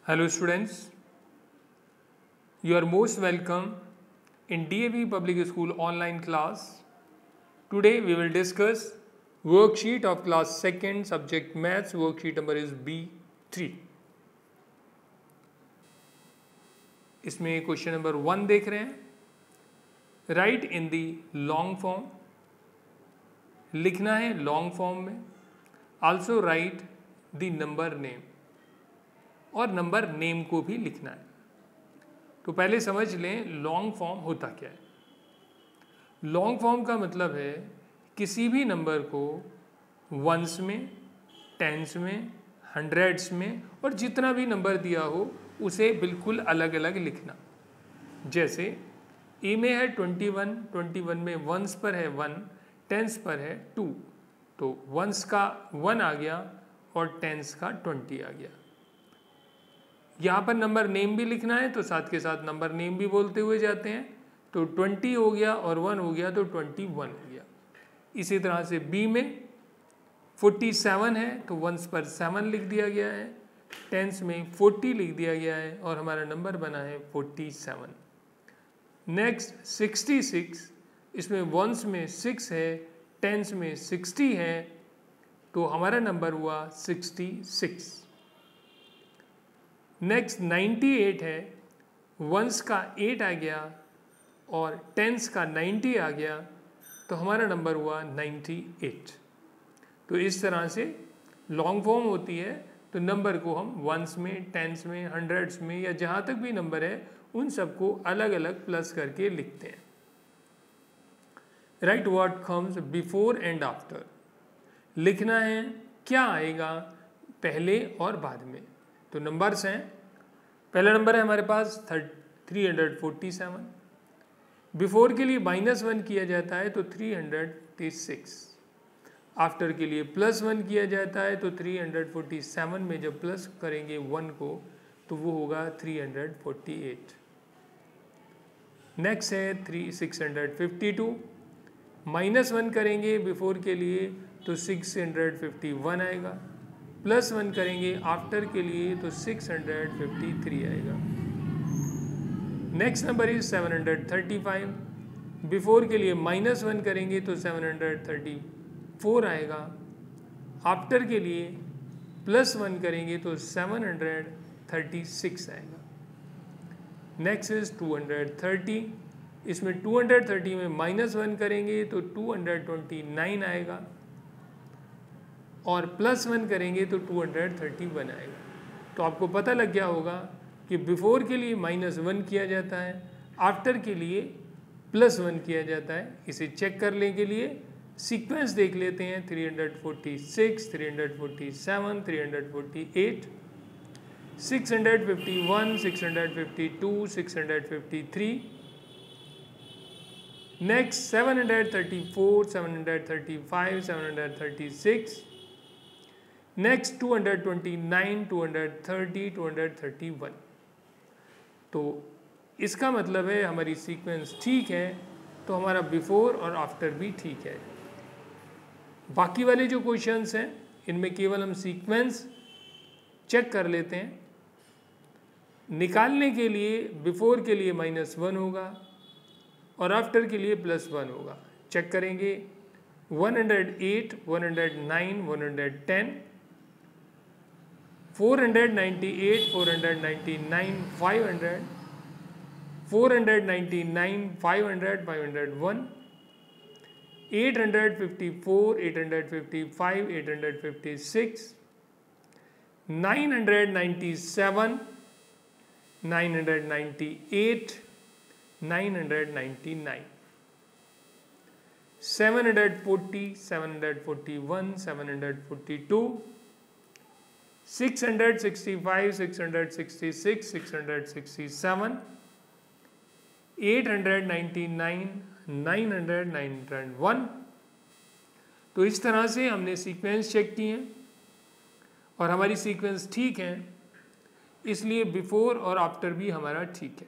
Hello students, you are most welcome in DAV Public School online class. Today we will discuss worksheet of class 2nd subject maths. Worksheet number is B3. इसमें question number 1 देख रहे हैं. Right इन दी long form, लिखना है long form में. Also right the number name, और number name को भी लिखना है. तो पहले समझ लें लॉन्ग फॉर्म होता क्या है. लॉन्ग फॉर्म का मतलब है किसी भी नंबर को वंस में, टेंस में, हंड्रेड्स में और जितना भी नंबर दिया हो उसे बिल्कुल अलग अलग लिखना. जैसे ए में है 21, 21 में वंस पर है 1, टेंस पर है 2, तो वंस का 1 आ गया और टेंस का 20 आ गया. यहाँ पर नंबर नेम भी लिखना है तो साथ के साथ नंबर नेम भी बोलते हुए जाते हैं. तो 20 हो गया और 1 हो गया तो 21 हो गया. इसी तरह से बी में 47 है तो वंस पर 7 लिख दिया गया है, टेंस में 40 लिख दिया गया है और हमारा नंबर बना है 47. नेक्स्ट 66, इसमें वंस में 6 है, टेंस में 60 है तो हमारा नंबर हुआ 66. नेक्स्ट 98 है, वंस का 8 आ गया और टेंस का 90 आ गया तो हमारा नंबर हुआ 98. तो इस तरह से लॉन्ग फॉर्म होती है. तो नंबर को हम वंस में, टेंस में, हंड्रेड्स में या जहाँ तक भी नंबर है उन सबको अलग अलग प्लस करके लिखते हैं. Right what comes before and after, लिखना है क्या आएगा पहले और बाद में. तो नंबर्स हैं, पहला नंबर है हमारे पास 347. बिफोर के लिए -1 किया जाता है तो 336. आफ्टर के लिए +1 किया जाता है तो 347 में जब प्लस करेंगे 1 को तो वो होगा 348. नेक्स्ट है 652. -1 करेंगे बिफोर के लिए तो 651 आएगा, +1 करेंगे आफ्टर के लिए तो 653 आएगा. Next number is 735. बिफोर के लिए -1 करेंगे तो 734 आएगा, आफ्टर के लिए +1 करेंगे तो 736 आएगा. Next is 230. इसमें 230 में -1 करेंगे तो 229 आएगा और +1 करेंगे तो 231 आएगा. तो आपको पता लग गया होगा कि बिफोर के लिए -1 किया जाता है, आफ्टर के लिए +1 किया जाता है. इसे चेक करने के लिए सीक्वेंस देख लेते हैं. 346, 347, 348, 651, 652, 653. नेक्स्ट 734, 735, 736. नेक्स्ट 229, 230, 231. तो इसका मतलब है हमारी सीक्वेंस ठीक है तो हमारा बिफोर और आफ्टर भी ठीक है. बाकी वाले जो क्वेश्चंस हैं इनमें केवल हम सीक्वेंस चेक कर लेते हैं. निकालने के लिए बिफोर के लिए -1 होगा और आफ्टर के लिए +1 होगा. चेक करेंगे 108, 109, 110, 498, 499, 500, 499, 500, 501, 854, 855, 856, 997, 998, 999, 740, 741, 742, 665, 666, 667, 899, 900, 901. तो इस तरह से हमने सीक्वेंस चेक किए हैं और हमारी सीक्वेंस ठीक है, इसलिए बिफोर और आफ्टर भी हमारा ठीक है.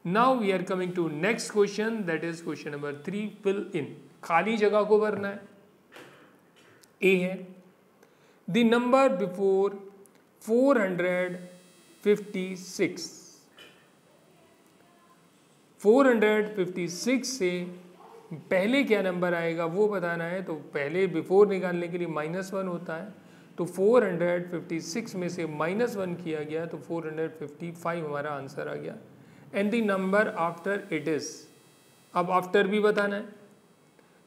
Now we are coming to next question, that is question number 3. Fill in, खाली जगह को भरना है. ए है द नंबर बिफोर 456। 456 से पहले क्या नंबर आएगा वो बताना है, तो पहले बिफोर निकालने के लिए -1 होता है, तो 456 में से -1 किया गया तो 455 हमारा आंसर आ गया। And the number after it is, अब आफ्टर भी बताना है।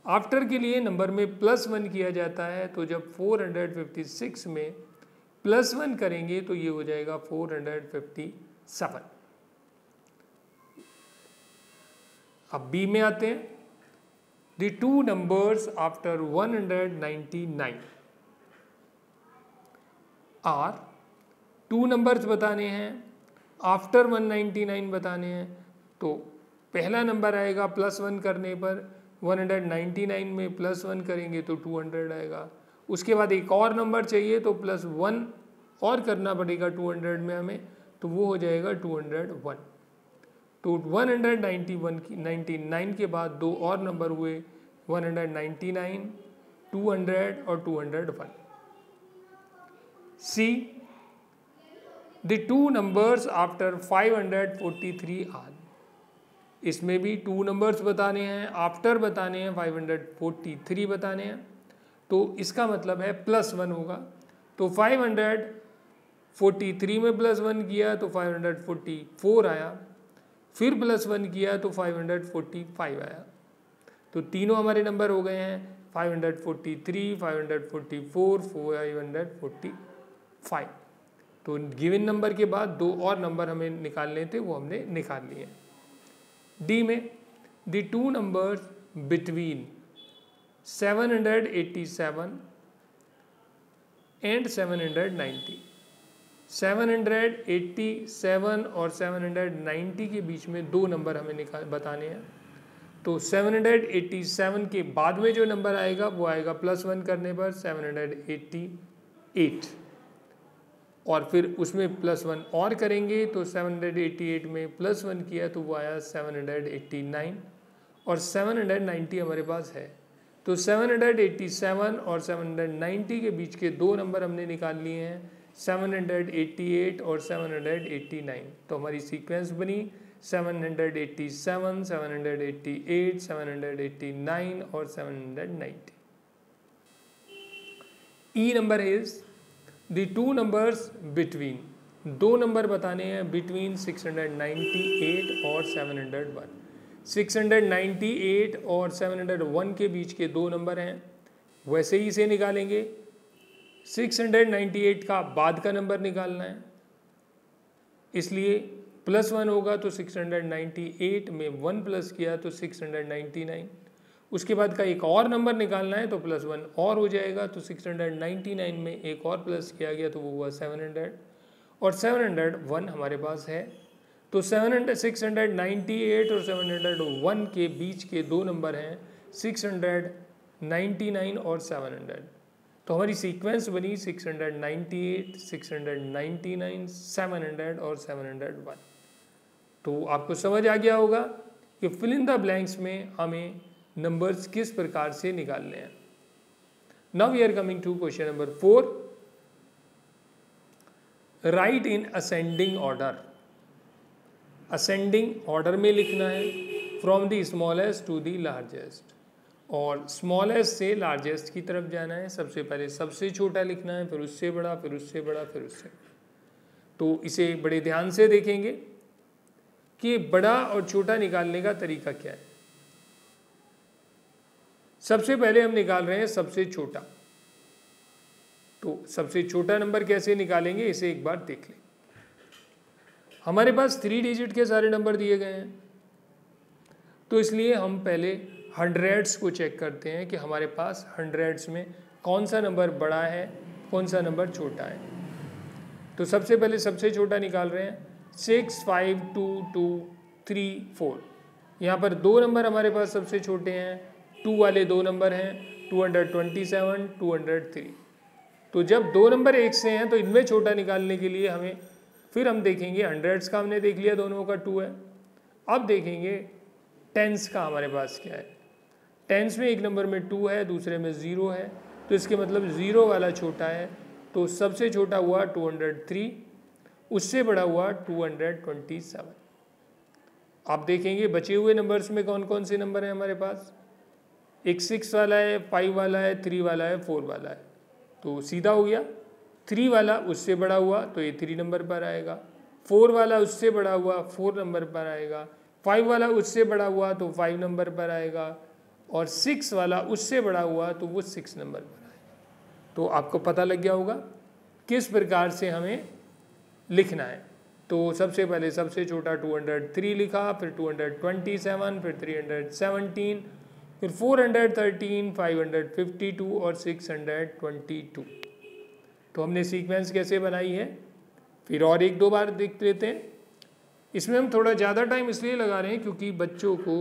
आफ्टर के लिए नंबर में +1 किया जाता है, तो जब 456 में +1 करेंगे तो ये हो जाएगा 457। अब बी में आते हैं। The two numbers after 199 are, two numbers बताने हैं, आफ्टर 199 बताने हैं, तो पहला नंबर आएगा +1 करने पर, 199 में +1 करेंगे तो 200 आएगा। उसके बाद एक और नंबर चाहिए तो +1 और करना पड़ेगा 200 में हमें, तो वो हो जाएगा 201। तो 199 के बाद दो और नंबर हुए 199, 200 और 201। C, the two numbers after 543 are, इसमें भी टू नंबर्स बताने हैं, आफ्टर बताने हैं, 543 बताने हैं, तो इसका मतलब है +1 होगा। तो 543 में +1 किया तो 544 आया, फिर +1 किया तो 545 आया। तो तीनों हमारे नंबर हो गए हैं 543, 544, 545। तो गिवन नंबर के बाद दो और नंबर हमें निकालने थे, वो हमने निकाल लिए। डी में the two numbers between 787 and 790, 787 और 790 के बीच में दो नंबर हमें बताने हैं। तो 787 के बाद में जो नंबर आएगा वो आएगा +1 करने पर 788, और फिर उसमें +1 और करेंगे तो 788 में +1 किया तो वो आया 789, और 790 हमारे पास है। तो 787 और 790 के बीच के दो नंबर हमने निकाल लिए हैं, 788 और 789। तो हमारी सीक्वेंस बनी 787, 788, 789 और 790। E number is the two numbers between, दो नंबर बताने हैं बिटवीन 698 और 701। 698 और 701 के बीच के दो नंबर हैं, वैसे ही इसे निकालेंगे। 698 का बाद का नंबर निकालना है, इसलिए +1 होगा तो 698 में 1 प्लस किया तो 699। उसके बाद का एक और नंबर निकालना है तो +1 और हो जाएगा, तो 699 में एक और प्लस किया गया तो वो हुआ 700, और 701 हमारे पास है। तो 698 और 701 के बीच के दो नंबर हैं 699 और 700। तो हमारी सीक्वेंस बनी 698, 699, 700 और 701। तो आपको समझ आ गया होगा कि फिल इन द ब्लैंक्स में हमें नंबर्स किस प्रकार से निकालने हैं। Now we are coming to question number 4। Write in ascending order, ascending order में लिखना है from the smallest to the largest, और स्मॉलेस्ट से लार्जेस्ट की तरफ जाना है। सबसे पहले सबसे छोटा लिखना है, फिर उससे बड़ा, फिर उससे बड़ा, फिर उससे। तो इसे बड़े ध्यान से देखेंगे कि बड़ा और छोटा निकालने का तरीका क्या है। सबसे पहले हम निकाल रहे हैं सबसे छोटा, तो सबसे छोटा नंबर कैसे निकालेंगे इसे एक बार देख लें। हमारे पास 3 डिजिट के सारे नंबर दिए गए हैं, तो इसलिए हम पहले हंड्रेड्स को चेक करते हैं कि हमारे पास हंड्रेड्स में कौन सा नंबर बड़ा है, कौन सा नंबर छोटा है। तो सबसे पहले सबसे छोटा निकाल रहे हैं 6, 5, 2, 2, 3, 4। यहाँ पर दो नंबर हमारे पास सबसे छोटे हैं, 2 वाले दो नंबर हैं 227, 203। तो जब दो नंबर एक से हैं तो इनमें छोटा निकालने के लिए हमें फिर हम देखेंगे हंड्रेड्स का हमने देख लिया, दोनों का 2 है। अब देखेंगे टेंस का हमारे पास क्या है। टेंस में एक नंबर में 2 है, दूसरे में 0 है, तो इसके मतलब 0 वाला छोटा है, तो सबसे छोटा हुआ 203, उससे बड़ा हुआ 227। आप देखेंगे बचे हुए नंबर्स में कौन कौन से नंबर हैं हमारे पास। एक 6 वाला है, 5 वाला है, 3 वाला है, 4 वाला है। तो सीधा हो गया, 3 वाला उससे बड़ा हुआ तो ये 3 नंबर पर आएगा, 4 वाला उससे बड़ा हुआ 4 नंबर पर आएगा, 5 वाला उससे बड़ा हुआ तो 5 नंबर पर आएगा, और 6 वाला उससे बड़ा हुआ तो वो 6 नंबर पर आएगा। तो आपको पता लग गया होगा किस प्रकार से हमें लिखना है। तो सबसे पहले सबसे छोटा 203 लिखा, फिर 227, फिर 317, फिर 413, 552 और 622। तो हमने सीक्वेंस कैसे बनाई है, फिर और एक दो बार देख लेते हैं। इसमें हम थोड़ा ज़्यादा टाइम इसलिए लगा रहे हैं क्योंकि बच्चों को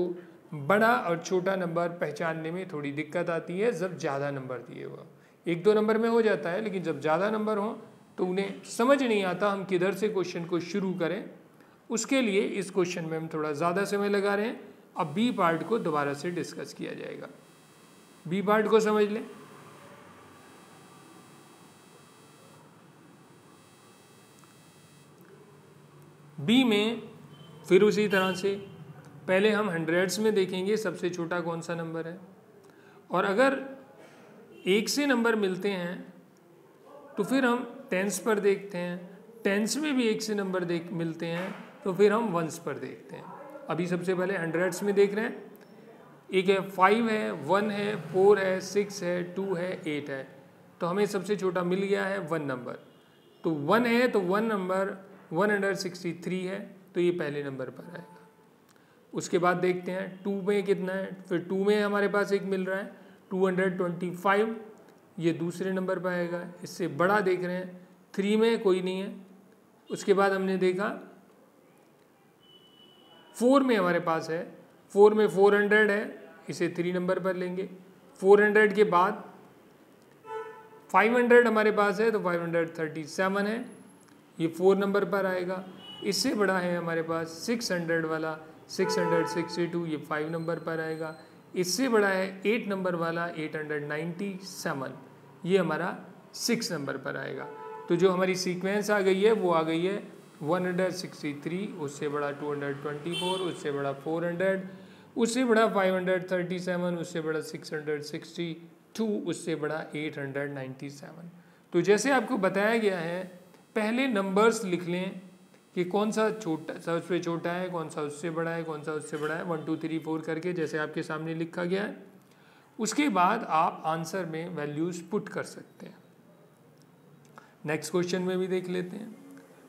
बड़ा और छोटा नंबर पहचानने में थोड़ी दिक्कत आती है जब ज़्यादा नंबर दिए हुआ। एक दो नंबर में हो जाता है, लेकिन जब ज़्यादा नंबर हो तो उन्हें समझ नहीं आता हम किधर से क्वेश्चन को शुरू करें। उसके लिए इस क्वेश्चन में हम थोड़ा ज़्यादा समय लगा रहे हैं। अब बी पार्ट को दोबारा से डिस्कस किया जाएगा। बी पार्ट को समझ लें। बी में फिर उसी तरह से पहले हम हंड्रेड्स में देखेंगे सबसे छोटा कौन सा नंबर है, और अगर 1 से नंबर मिलते हैं तो फिर हम टेंस पर देखते हैं, टेंस में भी 1 से नंबर मिलते हैं तो फिर हम वंस पर देखते हैं। अभी सबसे पहले हंड्रेड्स में देख रहे हैं, एक है 5 है, 1 है, 4 है, 6 है, 2 है, 8 है। तो हमें सबसे छोटा मिल गया है 1 नंबर। तो 1 है तो 1 नंबर 163 है, तो ये पहले नंबर पर आएगा। उसके बाद देखते हैं 2 में कितना है, फिर 2 में हमारे पास एक मिल रहा है 225, ये दूसरे नंबर पर आएगा। इससे बड़ा देख रहे हैं 3 में कोई नहीं है। उसके बाद हमने देखा 4 में हमारे पास है, 4 में 400 है, इसे 3 नंबर पर लेंगे। 400 के बाद 500 हमारे पास है तो 537 है, ये 4 नंबर पर आएगा। इससे बड़ा है हमारे पास 600 वाला 662, ये 5 नंबर पर आएगा। इससे बड़ा है 8 नंबर वाला 897, ये हमारा 6 नंबर पर आएगा। तो जो हमारी सीक्वेंस आ गई है वो आ गई है 163, उससे बड़ा 224, उससे बड़ा 400, उससे बड़ा 537, उससे बड़ा 662, उससे बड़ा 897। तो जैसे आपको बताया गया है पहले नंबर्स लिख लें कि कौन सा छोटा सबसे छोटा है, कौन सा उससे बड़ा है, कौन सा उससे बड़ा है, 1 2 3 4 करके जैसे आपके सामने लिखा गया है। उसके बाद आप आंसर में वैल्यूज़ पुट कर सकते हैं। नेक्स्ट क्वेश्चन में भी देख लेते हैं।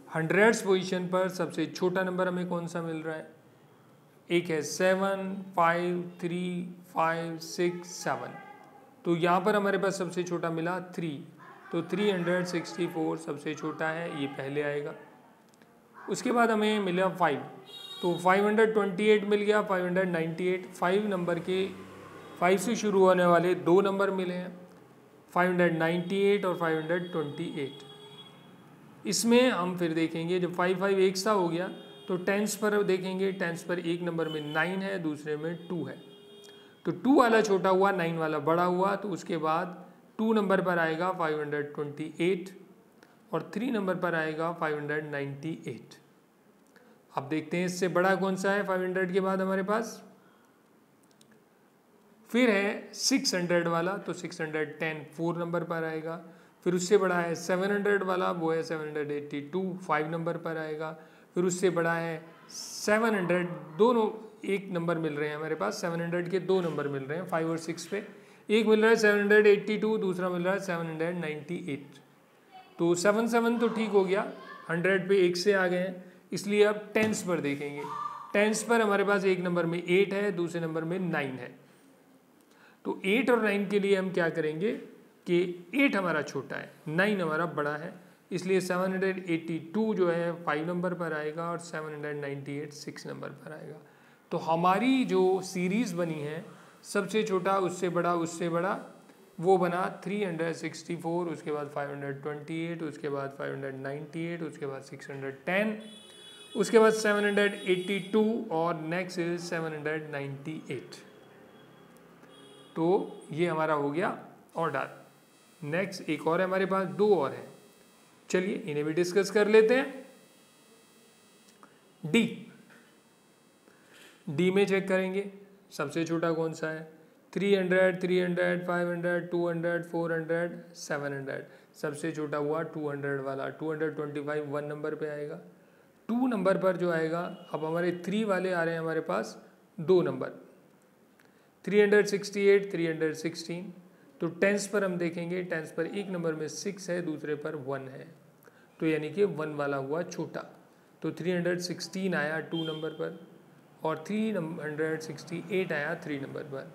हंड्रेड्स पोजीशन पर सबसे छोटा नंबर हमें कौन सा मिल रहा है, एक है 7, 5, 3, 5, 6, 7। तो यहाँ पर हमारे पास सबसे छोटा मिला 3, तो 364 सबसे छोटा है, ये पहले आएगा। उसके बाद हमें मिला 5, तो 528 मिल गया, 598। 5 नंबर के 5 से शुरू होने वाले 2 नंबर मिले हैं, 598 और 528। इसमें हम फिर देखेंगे जब 5 5 एक सा हो गया तो टेंस पर देखेंगे। टेंस पर एक नंबर में 9 है, दूसरे में 2 है। तो 2 वाला छोटा हुआ, 9 वाला बड़ा हुआ, तो उसके बाद 2 नंबर पर आएगा 528 और 3 नंबर पर आएगा 598। अब देखते हैं इससे बड़ा कौन सा है। 500 के बाद हमारे पास फिर है 600 वाला, तो 610 4 नंबर पर आएगा। फिर उससे बड़ा है 700 वाला, वो है 782 5 नंबर पर आएगा। फिर उससे बड़ा है 700, दोनों एक नंबर मिल रहे हैं हमारे पास, 700 के 2 नंबर मिल रहे हैं 5 और 6 पे। एक मिल रहा है 782, दूसरा मिल रहा है 798। तो 7 7 तो ठीक हो गया, 100 पे एक से आ गए हैं, इसलिए अब टेंस पर देखेंगे। टेंस पर हमारे पास एक नंबर में 8 है, दूसरे नंबर में 9 है। तो 8 और 9 के लिए हम क्या करेंगे कि 8 हमारा छोटा है, 9 हमारा बड़ा है, इसलिए 782 जो है 5 नंबर पर आएगा और 798 6 नंबर पर आएगा। तो हमारी जो सीरीज़ बनी है सबसे छोटा उससे बड़ा वो बना 364, उसके बाद 528, उसके बाद 598, उसके बाद 610, उसके बाद 782 और नेक्स्ट इज 798। तो ये हमारा हो गया ऑर्डर। नेक्स्ट एक और है हमारे पास, 2 और है। चलिए इन्हें भी डिस्कस कर लेते हैं। डी में चेक करेंगे सबसे छोटा कौन सा है, 300, 300, 500, 200, 400, 700। सबसे छोटा हुआ 200 वाला, 225 1 नंबर पे आएगा। 2 नंबर पर जो आएगा, अब हमारे 3 वाले आ रहे हैं हमारे पास 2 नंबर, 368, 316। तो टेंस पर हम देखेंगे, टेंस पर एक नंबर में 6 है, दूसरे पर 1 है, तो यानी कि 1 वाला हुआ छोटा। तो 316 आया 2 नंबर पर और 368 आया 3 नंबर पर।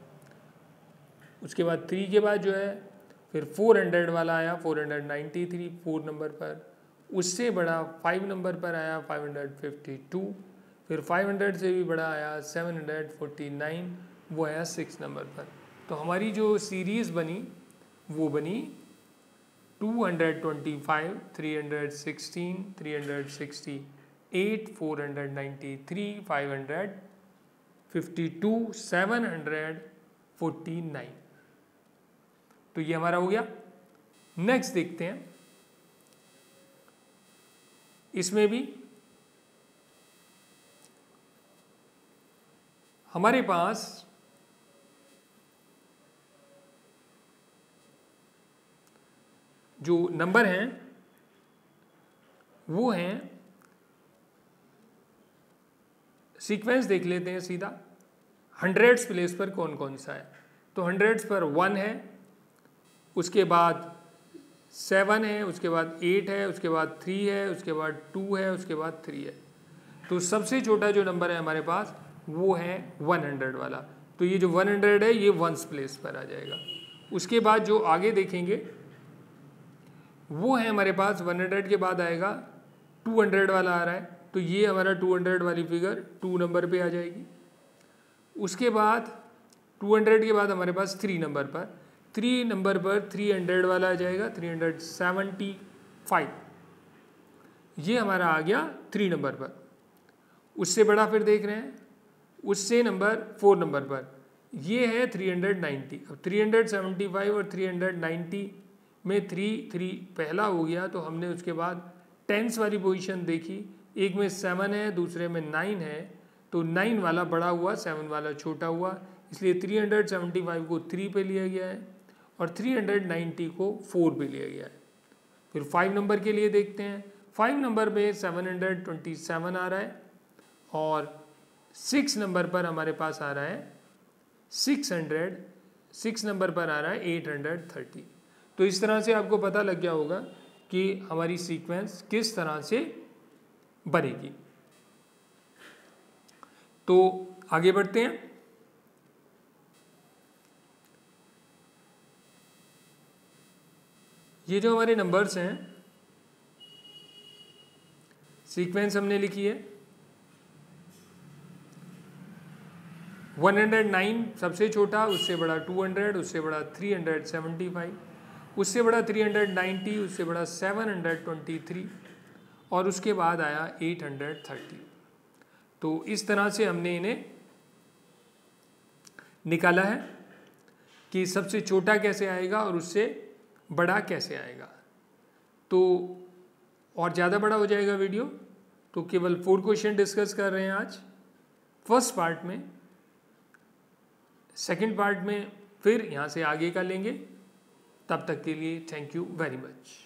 उसके बाद 3 के बाद जो है फिर 400 वाला आया, 493 4 नंबर पर। उससे बड़ा 5 नंबर पर आया 552। फिर 500 से भी बड़ा आया 749, वो आया 6 नंबर पर। तो हमारी जो सीरीज़ बनी वो बनी 225, 316, 368, 493, 552, 749। तो ये हमारा हो गया। नेक्स्ट देखते हैं, इसमें भी हमारे पास जो नंबर हैं वो हैं, सीक्वेंस देख लेते हैं सीधा। हंड्रेड्स प्लेस पर कौन कौन सा है, तो हंड्रेड्स पर 1 है, उसके बाद 7 है, उसके बाद 8 है, उसके बाद 3 है, उसके बाद 2 है, उसके बाद 3 है। तो सबसे छोटा जो नंबर है हमारे पास वो है 100 वाला। तो ये जो 100 है ये 1s प्लेस पर आ जाएगा। उसके बाद जो आगे देखेंगे वो है हमारे पास 100 के बाद आएगा 200 वाला आ रहा है, तो ये हमारा 200 वाली फिगर 2 नंबर पे आ जाएगी। उसके बाद 200 के बाद हमारे पास 3 नंबर पर, 3 नंबर पर 300 वाला आ जाएगा, 375। ये हमारा आ गया 3 नंबर पर। उससे बड़ा फिर देख रहे हैं, उससे नंबर 4 नंबर पर ये है 390। अब 375 और 390 में 3 पहला हो गया, तो हमने उसके बाद टेंस वाली पोजीशन देखी, एक में 7 है, दूसरे में 9 है, तो 9 वाला बड़ा हुआ, 7 वाला छोटा हुआ, इसलिए 375 को 3 पे लिया गया है और 390 को 4 पे लिया गया है। फिर 5 नंबर के लिए देखते हैं, 5 नंबर में 727 आ रहा है और 6 नंबर पर हमारे पास आ रहा है 600, 6 नंबर पर आ रहा है 830। तो इस तरह से आपको पता लग गया होगा कि हमारी सीक्वेंस किस तरह से बनेगी। तो आगे बढ़ते हैं। ये जो हमारे नंबर्स हैं, सीक्वेंस हमने लिखी है 109 सबसे छोटा, उससे बड़ा 200, उससे बड़ा 375, उससे बड़ा 390, उससे बड़ा 723 और उसके बाद आया 830। तो इस तरह से हमने इन्हें निकाला है कि सबसे छोटा कैसे आएगा और उससे बड़ा कैसे आएगा। तो और ज़्यादा बड़ा हो जाएगा वीडियो, तो केवल 4 क्वेश्चन डिस्कस कर रहे हैं आज फर्स्ट पार्ट में। सेकंड पार्ट में फिर यहाँ से आगे का लेंगे। तब तक के लिए थैंक यू वेरी मच।